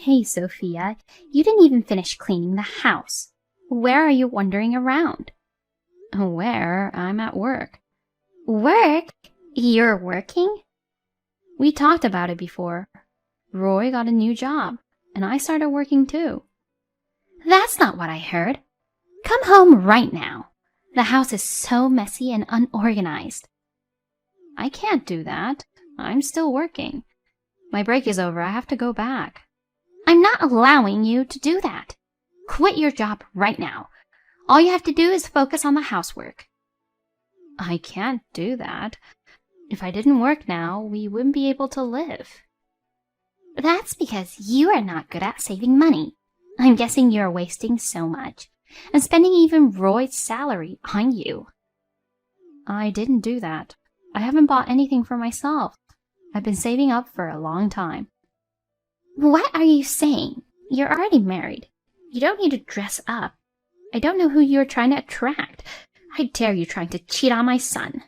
Hey, Sophia, you didn't even finish cleaning the house. Where are you wandering around? Where? I'm at work. Work? You're working? We talked about it before. Roy got a new job, and I started working too. That's not what I heard. Come home right now. The house is so messy and unorganized. I can't do that. I'm still working. My break is over. I have to go back. I'm not allowing you to do that. Quit your job right now. All you have to do is focus on the housework. I can't do that. If I didn't work now, we wouldn't be able to live. That's because you are not good at saving money. I'm guessing you're wasting so much, and spending even Roy's salary on you. I didn't do that. I haven't bought anything for myself. I've been saving up for a long time. What are you saying? You're already married. You don't need to dress up. I don't know who you're trying to attract. I dare you trying to cheat on my son.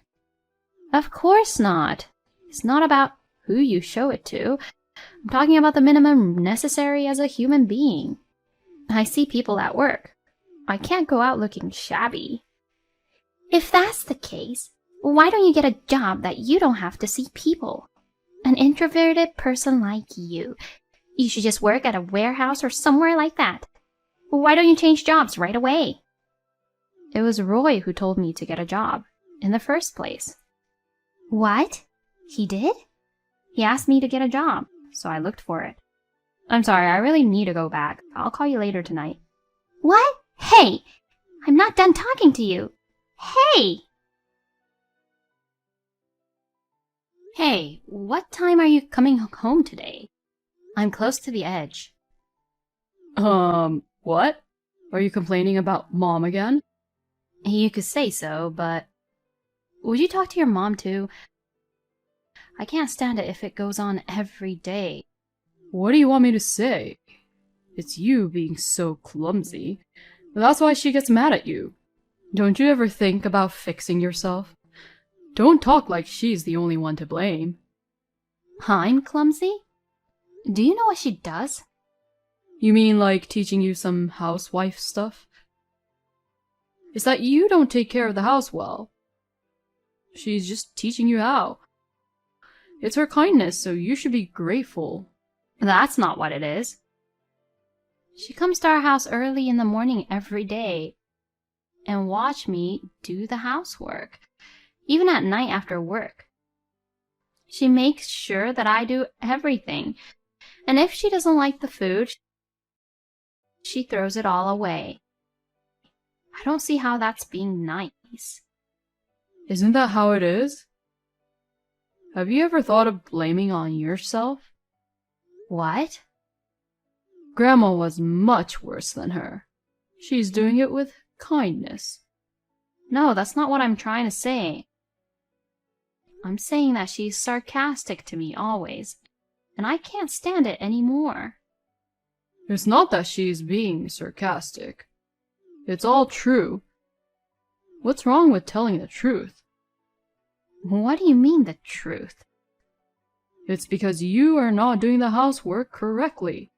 Of course not. It's not about who you show it to. I'm talking about the minimum necessary as a human being. I see people at work. I can't go out looking shabby. If that's the case, why don't you get a job that you don't have to see people? An introverted person like you. You should just work at a warehouse or somewhere like that. Why don't you change jobs right away? It was Roy who told me to get a job in the first place. What? He did? He asked me to get a job, so I looked for it. I'm sorry, I really need to go back. I'll call you later tonight. What? Hey! I'm not done talking to you. Hey! Hey, what time are you coming home today? I'm close to the edge. What? Are you complaining about Mom again? You could say so, but... Would you talk to your mom too? I can't stand it if it goes on every day. What do you want me to say? It's you being so clumsy. That's why she gets mad at you. Don't you ever think about fixing yourself? Don't talk like she's the only one to blame. I'm clumsy? Do you know what she does? You mean like teaching you some housewife stuff? It's that you don't take care of the house well. She's just teaching you how. It's her kindness, so you should be grateful. That's not what it is. She comes to our house early in the morning every day and watch me do the housework, even at night after work. She makes sure that I do everything, and if she doesn't like the food, she throws it all away. I don't see how that's being nice. Isn't that how it is? Have you ever thought of blaming on yourself? What? Grandma was much worse than her. She's doing it with kindness. No, that's not what I'm trying to say. I'm saying that she's sarcastic to me always, and I can't stand it anymore. It's not that she's being sarcastic. It's all true. What's wrong with telling the truth? What do you mean, the truth? It's because you are not doing the housework correctly.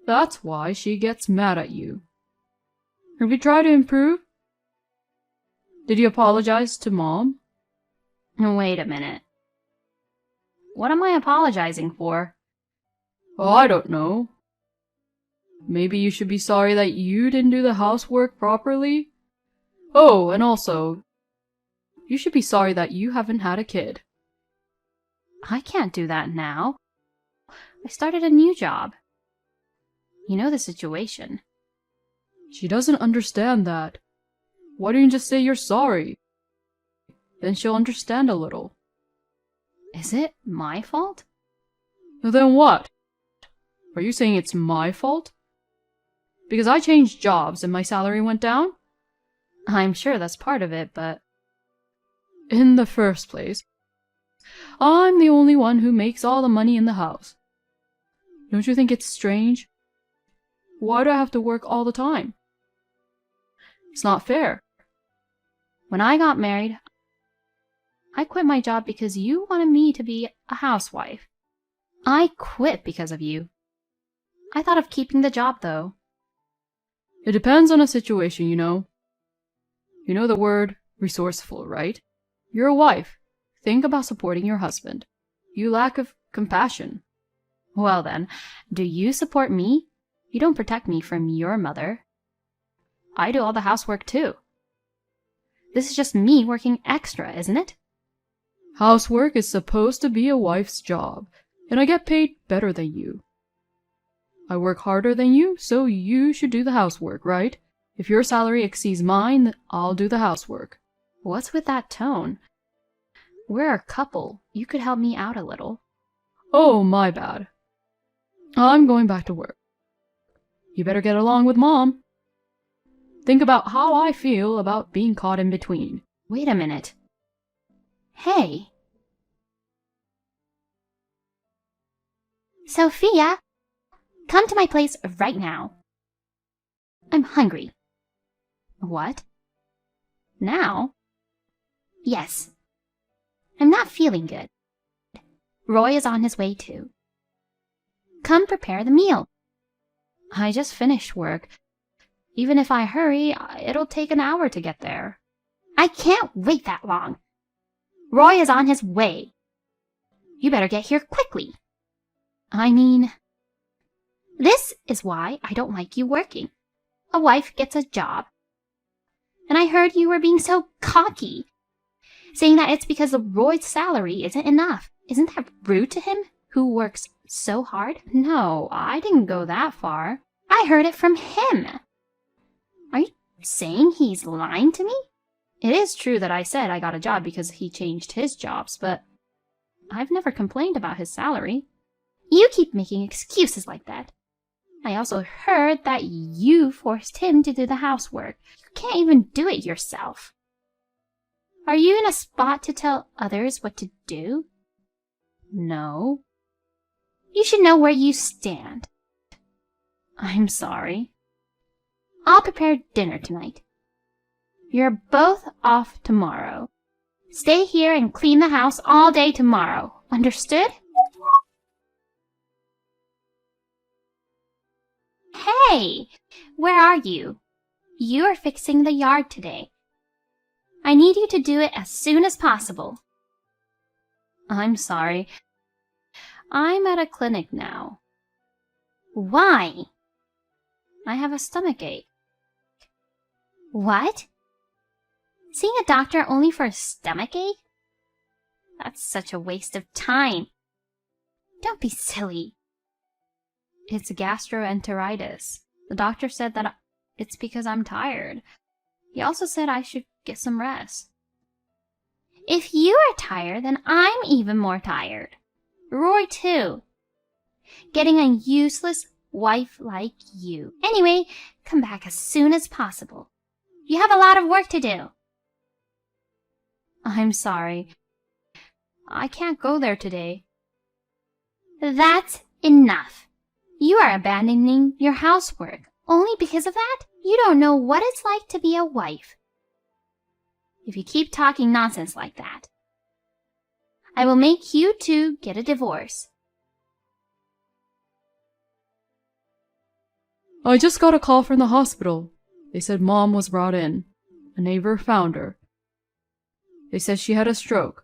That's why she gets mad at you. Have you tried to improve? Did you apologize to Mom? Wait a minute. What am I apologizing for? Oh, I don't know. Maybe you should be sorry that you didn't do the housework properly? Oh, and also, you should be sorry that you haven't had a kid. I can't do that now. I started a new job. You know the situation. She doesn't understand that. Why don't you just say you're sorry? Then she'll understand a little. Is it my fault? Then what? Are you saying it's my fault? Because I changed jobs and my salary went down? I'm sure that's part of it, but... In the first place, I'm the only one who makes all the money in the house. Don't you think it's strange? Why do I have to work all the time? It's not fair. When I got married, I quit my job because you wanted me to be a housewife. I quit because of you. I thought of keeping the job, though. It depends on a situation, you know. You know the word resourceful, right? You're a wife. Think about supporting your husband. You lack of compassion. Well then, do you support me? You don't protect me from your mother. I do all the housework too. This is just me working extra, isn't it? Housework is supposed to be a wife's job, and I get paid better than you. I work harder than you, so you should do the housework, right? If your salary exceeds mine, then I'll do the housework. What's with that tone? We're a couple. You could help me out a little. Oh, my bad. I'm going back to work. You better get along with Mom. Think about how I feel about being caught in between. Wait a minute. Hey. Sophia, come to my place right now. I'm hungry. What? Now? Yes. I'm not feeling good. Roy is on his way too. Come prepare the meal. I just finished work. Even if I hurry, it'll take an hour to get there. I can't wait that long. Roy is on his way. You better get here quickly. I mean, this is why I don't like you working. A wife gets a job. And I heard you were being so cocky, saying that it's because of Roy's salary isn't enough. Isn't that rude to him, who works so hard? No, I didn't go that far. I heard it from him. Are you saying he's lying to me? It is true that I said I got a job because he changed his jobs, but I've never complained about his salary. You keep making excuses like that. I also heard that you forced him to do the housework. You can't even do it yourself. Are you in a spot to tell others what to do? No. You should know where you stand. I'm sorry. I'll prepare dinner tonight. You're both off tomorrow. Stay here and clean the house all day tomorrow. Understood? Hey, where are you? You are fixing the yard today. I need you to do it as soon as possible. I'm sorry. I'm at a clinic now. Why? I have a stomachache. What? Seeing a doctor only for a stomachache? That's such a waste of time. Don't be silly. It's gastroenteritis. The doctor said that it's because I'm tired. He also said I should get some rest. If you are tired, then I'm even more tired. Roy, too. Getting a useless wife like you. Anyway, come back as soon as possible. You have a lot of work to do. I'm sorry. I can't go there today. That's enough. You are abandoning your housework only because of that? You don't know what it's like to be a wife. If you keep talking nonsense like that, I will make you two get a divorce. I just got a call from the hospital. They said Mom was brought in. A neighbor found her. They said she had a stroke.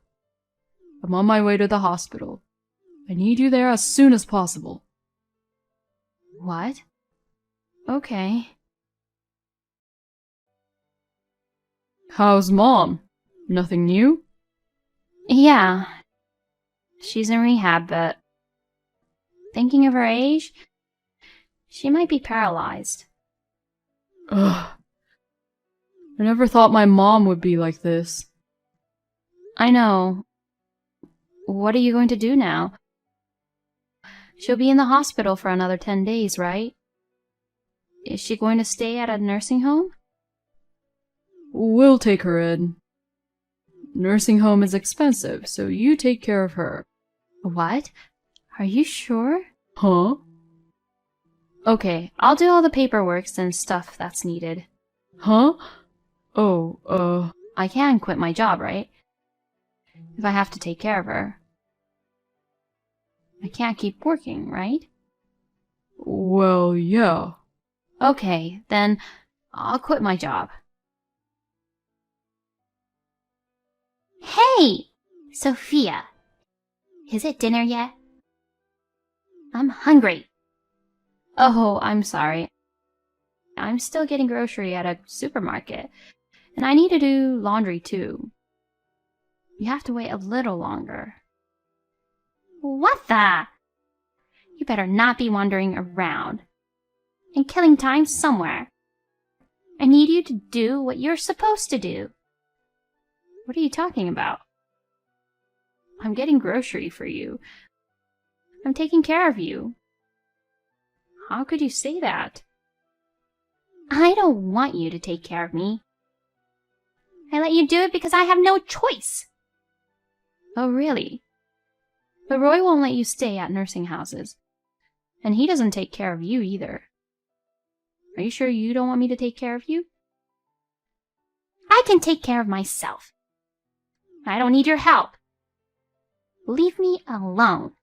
I'm on my way to the hospital. I need you there as soon as possible. What? Okay. How's Mom? Nothing new? Yeah. She's in rehab, but thinking of her age, she might be paralyzed. Ugh. I never thought my mom would be like this. I know. What are you going to do now? She'll be in the hospital for another 10 days, right? Is she going to stay at a nursing home? We'll take her in. Nursing home is expensive, so you take care of her. What? Are you sure? Huh? Okay, I'll do all the paperwork and stuff that's needed. Huh? Oh, I can quit my job, right? If I have to take care of her. I can't keep working, right? Well, yeah. Okay, then I'll quit my job. Hey! Sophia! Is it dinner yet? I'm hungry. Oh, I'm sorry. I'm still getting grocery at a supermarket, and I need to do laundry too. You have to wait a little longer. What the? You better not be wandering around and killing time somewhere. I need you to do what you're supposed to do. What are you talking about? I'm getting grocery for you. I'm taking care of you. How could you say that? I don't want you to take care of me. I let you do it because I have no choice. Oh, really? But Roy won't let you stay at nursing houses. And he doesn't take care of you either. Are you sure you don't want me to take care of you? I can take care of myself. I don't need your help. Leave me alone.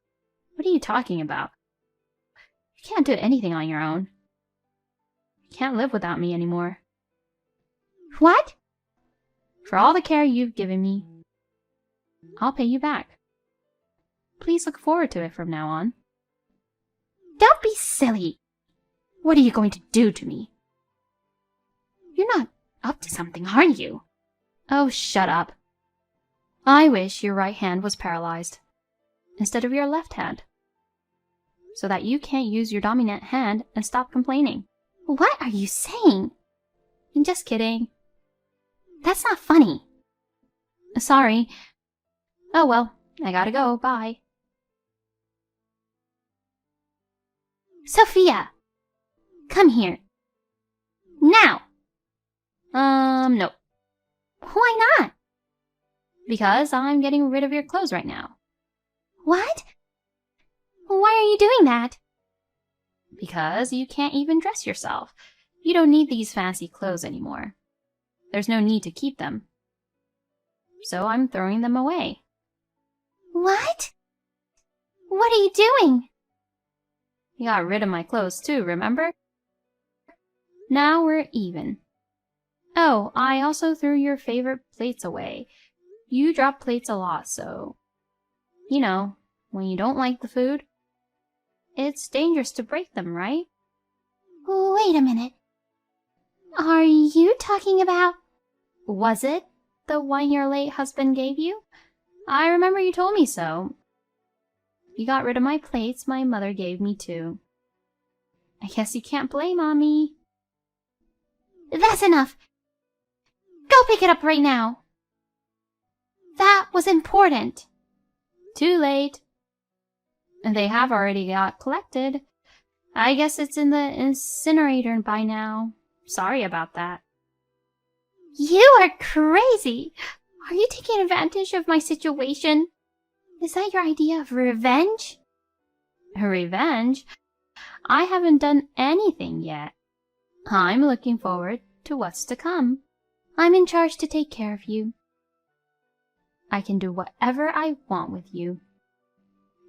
What are you talking about? You can't do anything on your own. You can't live without me anymore. What? For all the care you've given me, I'll pay you back. Please look forward to it from now on. Don't be silly. What are you going to do to me? You're not up to something, are you? Oh, shut up. I wish your right hand was paralyzed instead of your left hand, so that you can't use your dominant hand and stop complaining. What are you saying? I'm just kidding. That's not funny. Sorry. Oh well, I gotta go. Bye. Sophia! Come here. Now! No. Why not? Because I'm getting rid of your clothes right now. What? Why are you doing that? Because you can't even dress yourself. You don't need these fancy clothes anymore. There's no need to keep them. So I'm throwing them away. What? What are you doing? You got rid of my clothes too, remember? Now we're even. Oh, I also threw your favorite plates away. You drop plates a lot, so... You know, when you don't like the food, it's dangerous to break them, right? Wait a minute. Are you talking about... Was it the one your late husband gave you? I remember you told me so. You got rid of my plates my mother gave me too. I guess you can't blame Mommy. That's enough. Go pick it up right now. That was important. Too late. They have already got collected. I guess it's in the incinerator by now. Sorry about that. You are crazy. Are you taking advantage of my situation? Is that your idea of revenge? Revenge? I haven't done anything yet. I'm looking forward to what's to come. I'm in charge to take care of you. I can do whatever I want with you.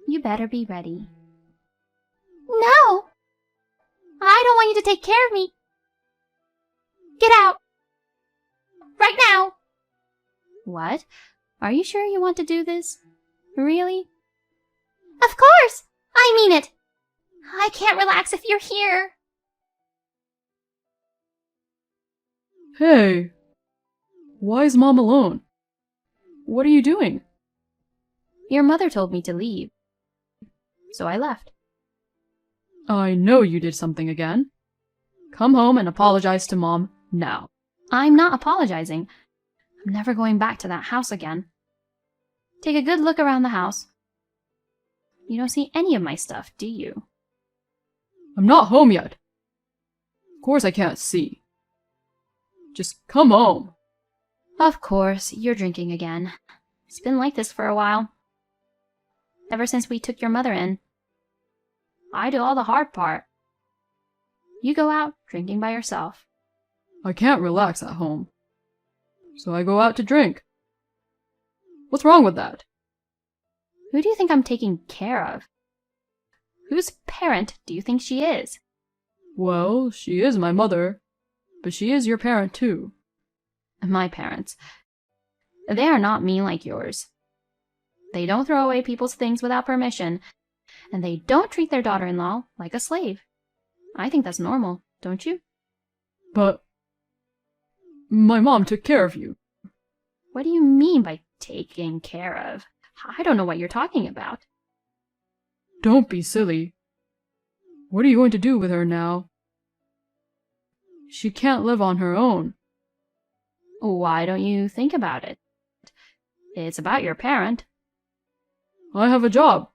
You better be ready. No! I don't want you to take care of me. Get out! Right now! What? Are you sure you want to do this? Really? Of course! I mean it! I can't relax if you're here. Hey! Why is Mom alone? What are you doing? Your mother told me to leave, so I left. I know you did something again. Come home and apologize to Mom now. I'm not apologizing. I'm never going back to that house again. Take a good look around the house. You don't see any of my stuff, do you? I'm not home yet. Of course I can't see. Just come home. Of course, you're drinking again. It's been like this for a while. Ever since we took your mother in. I do all the hard part. You go out drinking by yourself. I can't relax at home. So I go out to drink. What's wrong with that? Who do you think I'm taking care of? Whose parent do you think she is? Well, she is my mother, but she is your parent too. My parents. They are not mean like yours. They don't throw away people's things without permission, and they don't treat their daughter-in-law like a slave. I think that's normal, don't you? But my mom took care of you. What do you mean by taking care of? I don't know what you're talking about. Don't be silly. What are you going to do with her now? She can't live on her own. Why don't you think about it? It's about your parent. I have a job.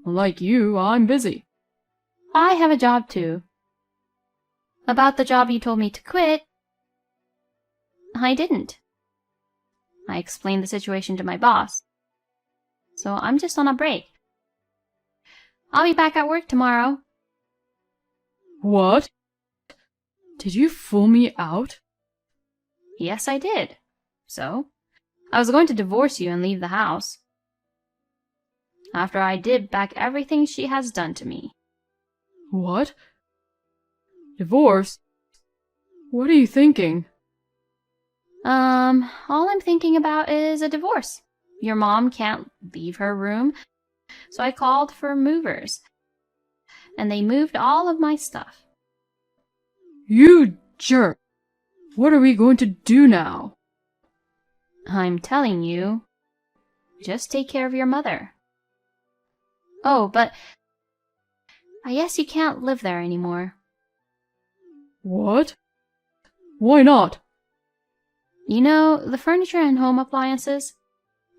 Like you, I'm busy. I have a job too. About the job you told me to quit, I didn't. I explained the situation to my boss. So I'm just on a break. I'll be back at work tomorrow. What? Did you fool me out? Yes, I did. So, I was going to divorce you and leave the house. After I did back everything she has done to me. What? Divorce? What are you thinking? All I'm thinking about is a divorce. Your mom can't leave her room, so I called for movers. And they moved all of my stuff. You jerk! What are we going to do now? I'm telling you, just take care of your mother. Oh, but I guess you can't live there anymore. What? Why not? You know, the furniture and home appliances?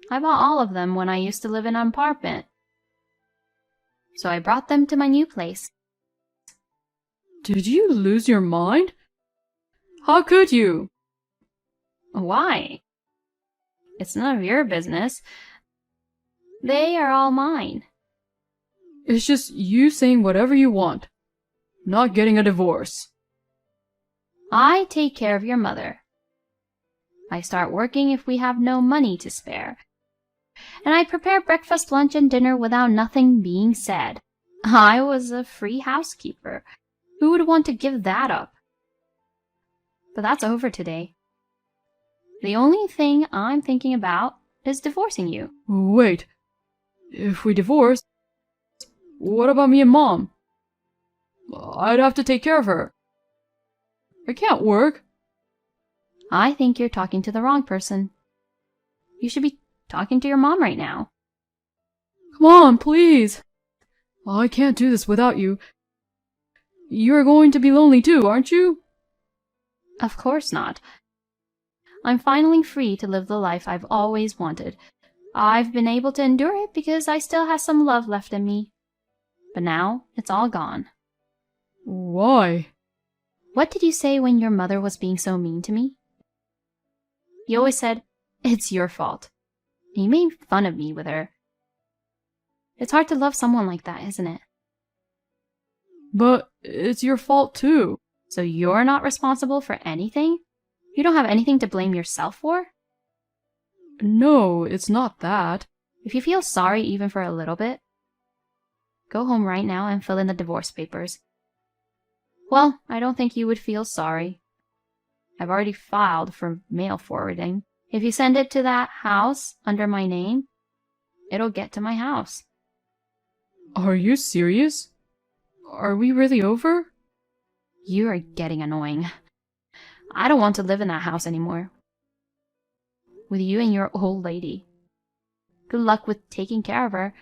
I bought all of them when I used to live in an apartment. So I brought them to my new place. Did you lose your mind? How could you? Why? It's none of your business. They are all mine. It's just you saying whatever you want, not getting a divorce. I take care of your mother. I start working if we have no money to spare. And I prepare breakfast, lunch, and dinner without nothing being said. I was a free housekeeper. Who would want to give that up? But that's over today. The only thing I'm thinking about is divorcing you. Wait, if we divorce, what about me and Mom? I'd have to take care of her. I can't work. I think you're talking to the wrong person. You should be talking to your mom right now. Come on, please. I can't do this without you. You're going to be lonely too, aren't you? Of course not. I'm finally free to live the life I've always wanted. I've been able to endure it because I still have some love left in me. But now it's all gone. Why? What did you say when your mother was being so mean to me? You always said, it's your fault. You made fun of me with her. It's hard to love someone like that, isn't it? But it's your fault too. So you're not responsible for anything? You don't have anything to blame yourself for? No, it's not that. If you feel sorry even for a little bit, go home right now and fill in the divorce papers. Well, I don't think you would feel sorry. I've already filed for mail forwarding. If you send it to that house under my name, it'll get to my house. Are you serious? Are we really over? You are getting annoying. I don't want to live in that house anymore. With you and your old lady. Good luck with taking care of her.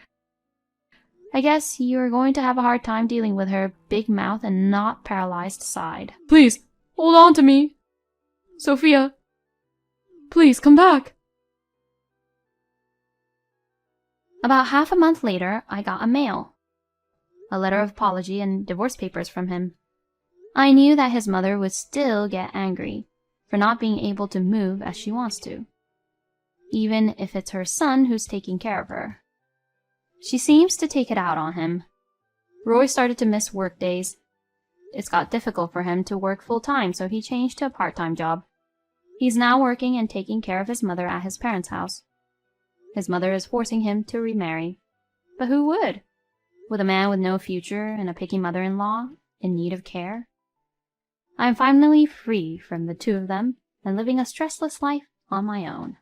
I guess you're going to have a hard time dealing with her big mouth and not paralyzed side. Please, hold on to me. Sophia, please come back. About half a month later, I got a mail. A letter of apology and divorce papers from him. I knew that his mother would still get angry for not being able to move as she wants to, even if it's her son who's taking care of her. She seems to take it out on him. Roy started to miss work days. It's got difficult for him to work full-time, so he changed to a part-time job. He's now working and taking care of his mother at his parents' house. His mother is forcing him to remarry. But who would? with a man with no future and a picky mother-in-law in need of care. I am finally free from the two of them and living a stressless life on my own.